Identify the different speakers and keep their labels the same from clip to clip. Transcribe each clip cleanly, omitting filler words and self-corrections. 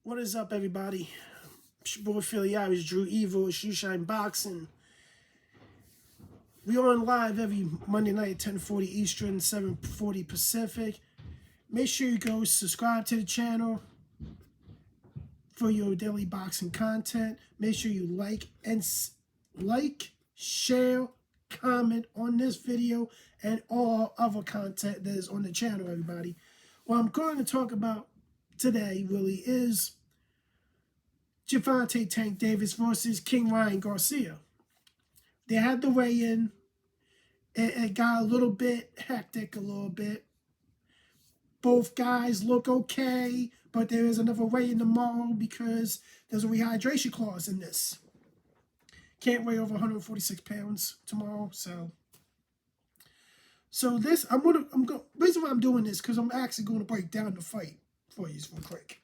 Speaker 1: What is up, everybody? It's your boy Philly Irish, Drew Evil, Shoe Shine Boxing. We on live every Monday night, 10:40 Eastern, 7:40 Pacific. Make sure you go subscribe to the channel for your daily boxing content. Make sure you like, share, comment on this video and all other content that is on the channel, everybody. What I'm going to talk about today really is Gervonta Tank Davis versus King Ryan Garcia. They had the weigh-in. It got a little bit hectic, a little bit. Both guys look okay, but there is another weigh-in tomorrow because there's a rehydration clause in this. Can't weigh over 146 pounds tomorrow, so this reason why I'm doing this because I'm actually going to break down the fight for you real quick.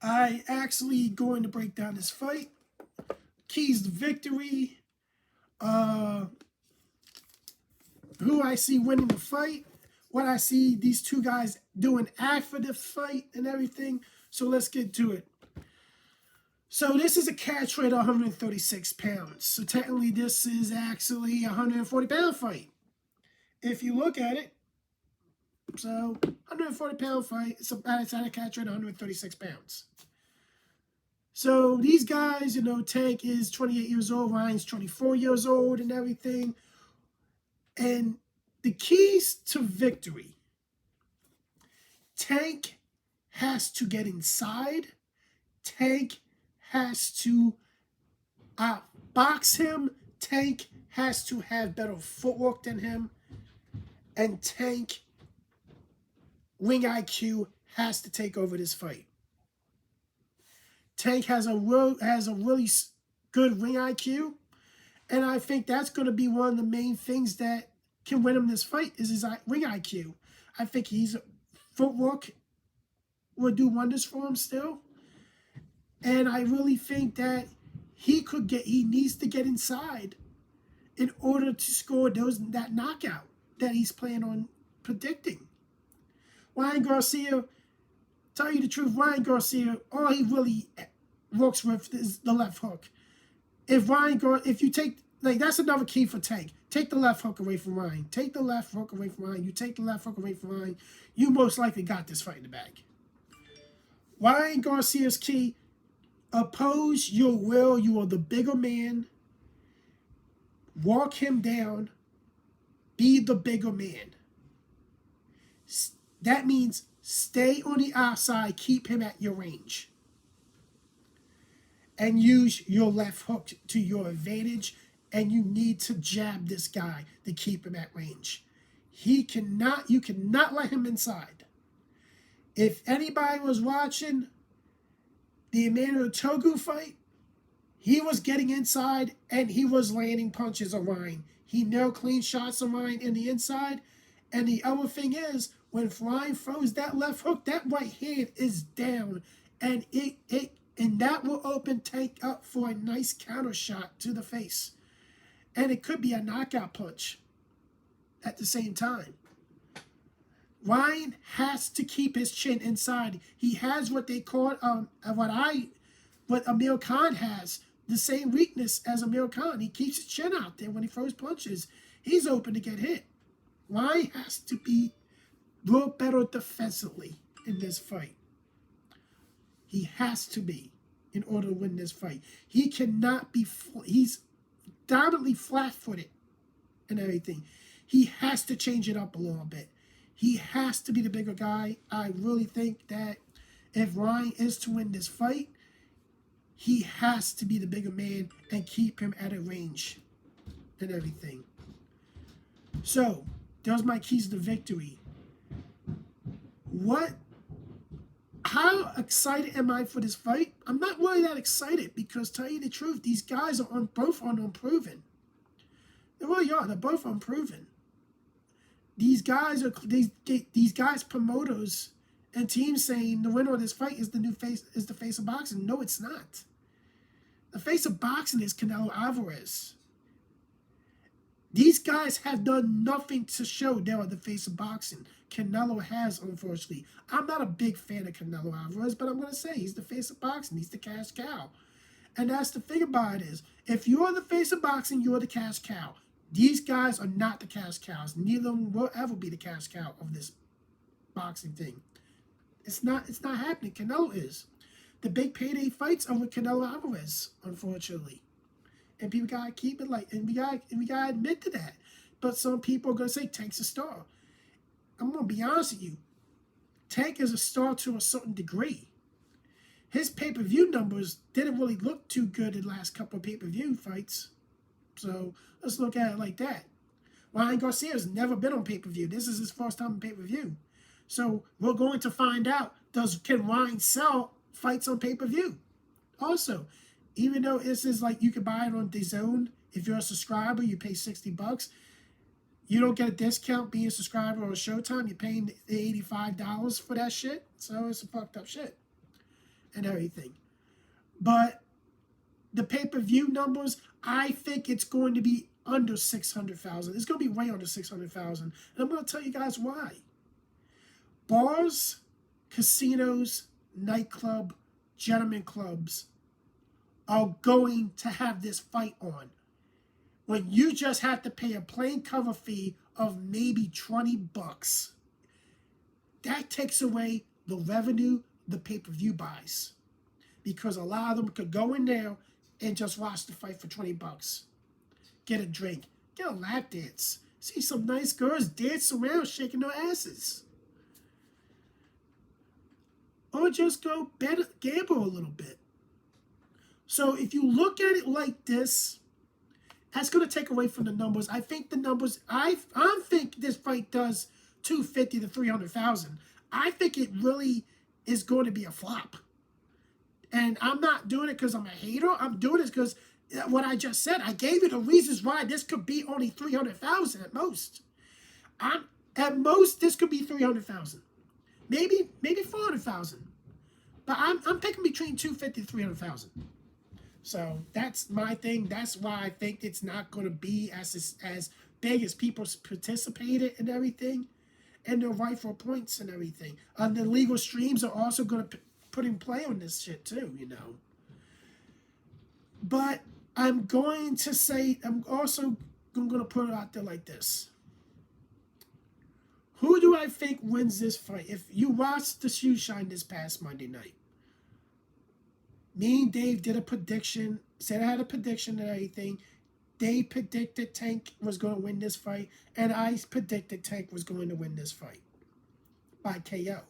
Speaker 1: I actually going to break down this fight, keys to victory, who I see winning the fight, what I see these two guys doing after the fight and everything. So let's get to it. So this is a catch weight of 136 pounds. So technically this is actually a 140-pound fight. If you look at it, so 140-pound fight, it's at a catch weight of 136 pounds. So these guys, Tank is 28 years old, Ryan's 24 years old and everything. And the keys to victory, Tank has to get inside. Tank has to outbox him. Tank has to have better footwork than him. And Tank, ring IQ, has to take over this fight. Tank has a really good ring IQ, and I think that's going to be one of the main things that can win him this fight is his ring IQ. I think his footwork will do wonders for him still, and I really think that he needs to get inside in order to score that knockout that he's planning on predicting. Ryan Garcia, tell you the truth, Ryan Garcia, all he really works with is the left hook. If you take, that's another key for Tank. Take the left hook away from Ryan. Take the left hook away from Ryan. You take the left hook away from Ryan, you most likely got this fight in the bag. Ryan Garcia's key, oppose your will. You are the bigger man. Walk him down. Be the bigger man. That means stay on the outside, keep him at your range. And use your left hook to your advantage. And you need to jab this guy to keep him at range. You cannot let him inside. If anybody was watching the Emmanuel Togu fight, he was getting inside and he was landing punches on Ryan. He nailed clean shots on Ryan in the inside. And the other thing is, when Ryan throws that left hook, that right hand is down, and that will open Tank up for a nice counter shot to the face, and it could be a knockout punch at the same time. Ryan has to keep his chin inside. He has what they call what Amir Khan has, the same weakness as Amir Khan. He keeps his chin out there when he throws punches. He's open to get hit. Ryan has to be a little better defensively in this fight. He has to be in order to win this fight. He cannot be, he's dominantly flat-footed and everything. He has to change it up a little bit. He has to be the bigger guy. I really think that if Ryan is to win this fight, he has to be the bigger man and keep him at a range and everything. So, those are my keys to victory. How excited am I for this fight? I'm not really that excited because, to tell you the truth, these guys are both unproven. They really are. They're both unproven. These guys promoters and teams saying the winner of this fight is the face of boxing. No, it's not. The face of boxing is Canelo Alvarez. These guys have done nothing to show they are the face of boxing. Canelo has, unfortunately. I'm not a big fan of Canelo Alvarez, but I'm going to say he's the face of boxing. He's the cash cow. And that's the thing about it is, if you're the face of boxing, you're the cash cow. These guys are not the cash cows. Neither of them will ever be the cash cow of this boxing thing. It's not happening. Canelo is. The big payday fights are with Canelo Alvarez, unfortunately. And people gotta keep it like, and we gotta admit to that. But some people are gonna say Tank's a star. I'm gonna be honest with you. Tank is a star to a certain degree. His pay-per-view numbers didn't really look too good in the last couple of pay-per-view fights. So let's look at it like that. Ryan Garcia has never been on pay-per-view. This is his first time on pay-per-view. So we're going to find out, can Ryan sell fights on pay-per-view? Also, even though this is like you can buy it on DAZN, if you're a subscriber, you pay $60. You don't get a discount being a subscriber on Showtime. You're paying $85 for that shit. So it's a fucked up shit and everything. But the pay-per-view numbers, I think it's going to be under 600,000. It's going to be way under 600,000. And I'm going to tell you guys why. Bars, casinos, nightclub, gentlemen clubs are going to have this fight on. When you just have to pay a plain cover fee of maybe $20. That takes away the revenue the pay-per-view buys. Because a lot of them could go in there and just watch the fight for $20. Get a drink. Get a lap dance. See some nice girls dance around shaking their asses. Or just go gamble a little bit. So if you look at it like this, that's going to take away from the numbers. I think the numbers, I think this fight does 250 to 300,000. I think it really is going to be a flop. And I'm not doing it because I'm a hater. I'm doing it because what I just said. I gave you the reasons why this could be only 300,000 at most. At most, this could be 300,000. Maybe 400,000. But I'm picking between 250 to 300,000. So that's my thing. That's why I think it's not going to be as big as people participated and everything, and the rightful points and everything. The legal streams are also going to put in play on this shit too, you know. But I'm going to say, I'm also going to put it out there like this. Who do I think wins this fight? If you watched the Shoe Shine this past Monday night, me and Dave did a prediction, said I had a prediction and everything. They predicted Tank was going to win this fight, and I predicted Tank was going to win this fight by KO.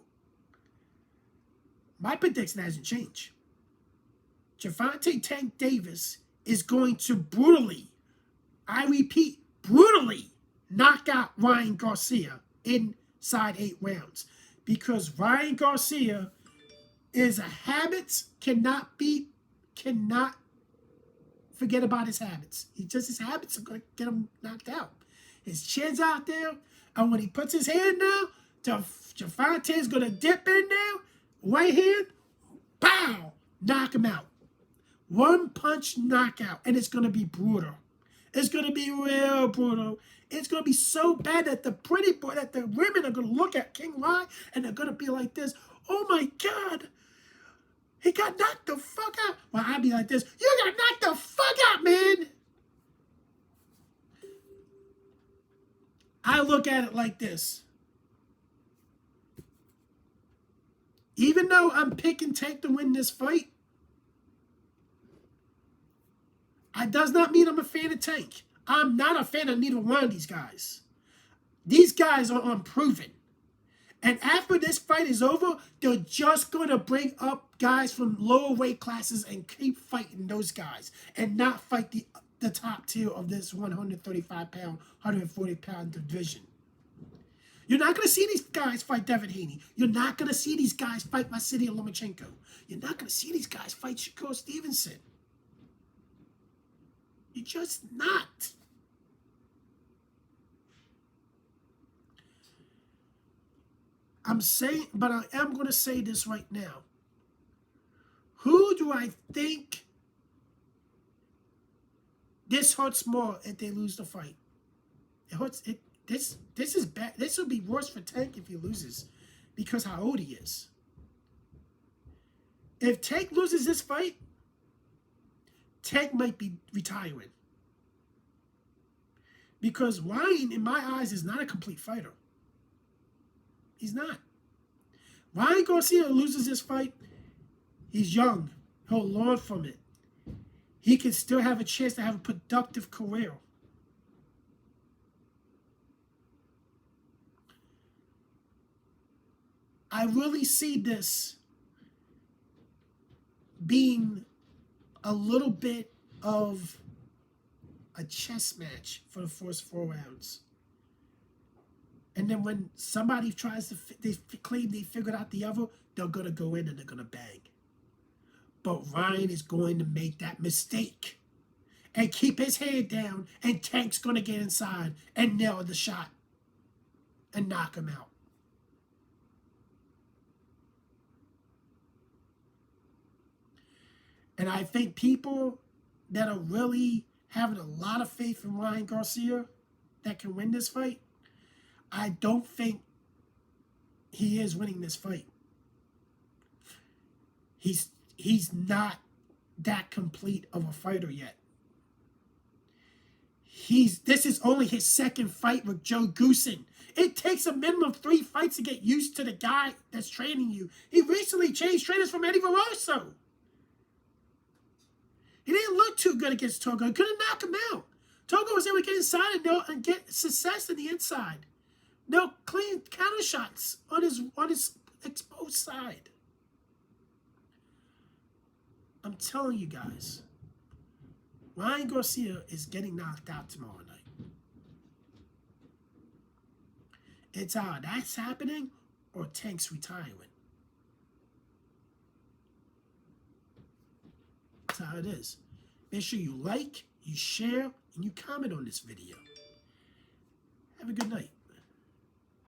Speaker 1: My prediction hasn't changed. Gervonta Tank Davis is going to brutally, I repeat, brutally knock out Ryan Garcia inside 8 rounds. Because Ryan Garcia is a habit, cannot forget about his habits. His habits are going to get him knocked out. His chin's out there, and when he puts his hand down, Gervonta is going to dip in there, right hand, pow, knock him out. One punch knockout, and it's going to be brutal. It's going to be real brutal. It's going to be so bad that the women are going to look at King Ryan, and they're going to be like this, oh my God, he got knocked the fuck out. Well, I'd be like this, you got knocked the fuck out, man. I look at it like this. Even though I'm picking Tank to win this fight, it does not mean I'm a fan of Tank. I'm not a fan of neither one of these guys. These guys are unproven. And after this fight is over, they're just going to bring up guys from lower weight classes and keep fighting those guys and not fight the top tier of this 135-pound, 140-pound division. You're not going to see these guys fight Devin Haney. You're not going to see these guys fight Vasily Lomachenko. You're not going to see these guys fight Shakur Stevenson. You're just not. I'm saying, but I am going to say this right now. Who do I think this hurts more if they lose the fight? this is bad. This will be worse for Tank if he loses, because how old he is. If Tank loses this fight, Tank might be retiring. Because Ryan, in my eyes, is not a complete fighter. He's not. Ryan Garcia loses this fight. He's young. He'll learn from it. He can still have a chance to have a productive career. I really see this being a little bit of a chess match for the first 4 rounds. And then when somebody tries to, they claim they figured out the other, they're going to go in and they're going to bang. But Ryan is going to make that mistake and keep his head down, and Tank's going to get inside and nail the shot and knock him out. And I think people that are really having a lot of faith in Ryan Garcia that can win this fight, I don't think he is winning this fight. He's not that complete of a fighter yet. This is only his second fight with Joe Goosen. It takes a minimum of 3 fights to get used to the guy that's training you. He recently changed trainers from Eddie Barroso. He didn't look too good against Togo. He couldn't knock him out. Togo was able to get inside and get success in the inside. No clean counter shots on his exposed side. I'm telling you guys, Ryan Garcia is getting knocked out tomorrow night. It's either that's happening or Tank's retiring. That's how it is. Make sure you like, you share, and you comment on this video. Have a good night.